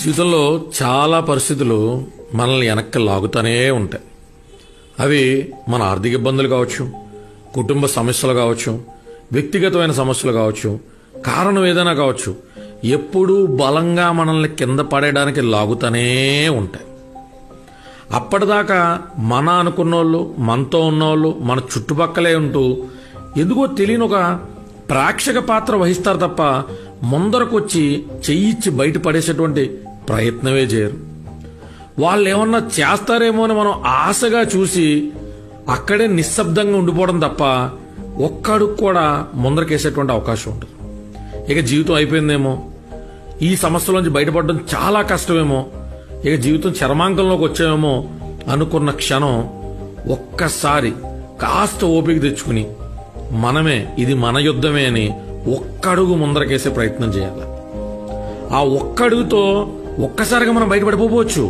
జీవితంలో చాలా పరిస్థితులు మనల్ని వెనక్కి లాగుతూనే ఉంటాయి. అవి మన ఆర్థిక ఇబ్బందులు కావచ్చు, కుటుంబ సమస్యలు కావచ్చు, వ్యక్తిగతమైన సమస్యలు కావచ్చు, కారణం ఏదైనా కావచ్చు, ఎప్పుడూ బలంగా మనల్ని కింద పడేయడానికి లాగుతూనే ఉంటాయి. అప్పటిదాకా మన అనుకున్నోళ్ళు, మనతో ఉన్నోళ్ళు మన చుట్టుపక్కలే ఉంటూ ఎందుకో తెలియని ఒక ప్రేక్షక పాత్ర వహిస్తారు తప్ప ముందరకొచ్చి చెయ్యిచ్చి బయట పడేసేటువంటి ప్రయత్నమే చేయరు. వాళ్ళు ఏమన్నా చేస్తారేమో అని మనం ఆశగా చూసి అక్కడే నిశ్శబ్దంగా ఉండిపోవడం తప్ప ఒక్కడుగు కూడా ముందరకేసేటువంటి అవకాశం ఉంటుంది. ఇక జీవితం అయిపోయిందేమో, ఈ సమస్యలోంచి బయటపడడం చాలా కష్టమేమో, ఇక జీవితం చరమాంకంలోకి వచ్చామేమో అనుకున్న క్షణం ఒక్కసారి కాస్త ఓపిక తెచ్చుకుని మనమే ఇది మన యుద్ధమే అని ఒక్కడుగు ముందరకేసే ప్రయత్నం చేయాలి. ఆ ఒక్కడుగుతో ఒక్కసారిగా మనం బయటపడిపోవచ్చు.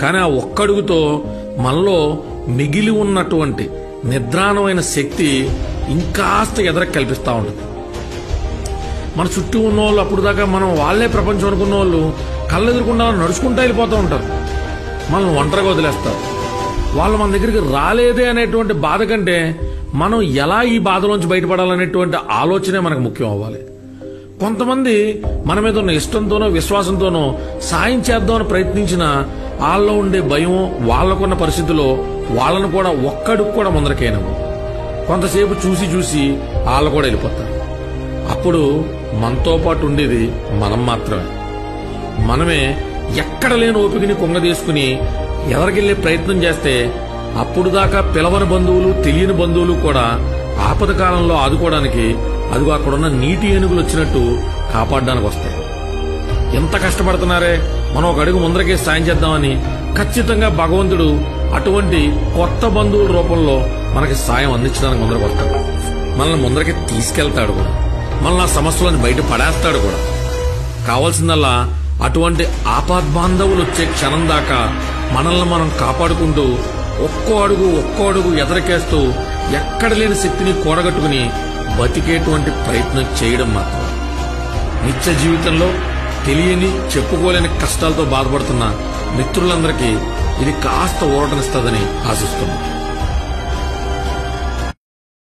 కానీ ఆ ఒక్కడుగుతో మనలో మిగిలి ఉన్నటువంటి నిద్రాణమైన శక్తి ఇంకాస్త ఎదరకు కల్పిస్తూ ఉంటుంది. మన చుట్టూ ఉన్న వాళ్ళు అప్పుడు దాకా మనం వాళ్లే ప్రపంచం అనుకున్న వాళ్ళు కళ్ళెదురుకుండా నడుచుకుంటూ వెళ్ళిపోతూ ఉంటారు. మనల్ని ఒంటరిగా వదిలేస్తారు. వాళ్ళు మన దగ్గరికి రాలేదే అనేటువంటి బాధ కంటే మనం ఎలా ఈ బాధలోంచి బయటపడాలనేటువంటి ఆలోచనే మనకు ముఖ్యం అవ్వాలి. కొంతమంది మన మీద ఉన్న ఇష్టంతోనో విశ్వాసంతోనో సాయం చేద్దామని ప్రయత్నించిన వాళ్ళలో ఉండే భయం, వాళ్ళకున్న పరిస్థితుల్లో వాళ్ళను కూడా ఒక్కడికి కూడా ముందరకేనము. కొంతసేపు చూసి చూసి వాళ్ళు కూడా వెళ్ళిపోతారు. అప్పుడు మనతో పాటు ఉండేది మనం మాత్రమే. మనమే ఎక్కడ లేని ఓపికని కొంగదీసుకుని ఎదరికెళ్లే ప్రయత్నం చేస్తే అప్పుడు దాకా పిలవని బంధువులు, తెలియని బంధువులు కూడా ఆపద కాలంలో ఆదుకోవడానికి అదిగో అక్కడున్న నీటి ఏనుగులు వచ్చినట్టు కాపాడడానికి వస్తాయి. ఎంత కష్టపడుతున్నారే, మనం ఒక అడుగు ముందరకే సాయం చేద్దామని ఖచ్చితంగా భగవంతుడు అటువంటి కొత్త బంధువుల రూపంలో మనకి సాయం అందించడానికి ముందరకు వస్తాడు. మనల్ని ముందరకి తీసుకెళ్తాడు కూడా, మనల్ని ఆ సమస్యలను బయట పడేస్తాడు కూడా. కావాల్సిందల్లా అటువంటి ఆపద్బాంధవులు వచ్చే క్షణం దాకా మనల్ని మనం కాపాడుకుంటూ ఒక్కో అడుగు ఎదరకేస్తూ ఎక్కడ లేని శక్తిని కూడగట్టుకుని బతికేటువంటి ప్రయత్నం చేయడం మాత్రం. నిత్య జీవితంలో తెలియని, చెప్పుకోలేని కష్టాలతో బాధపడుతున్న మిత్రులందరికీ ఇది కాస్త ఊరటనిస్తుందని ఆశిస్తున్నాం.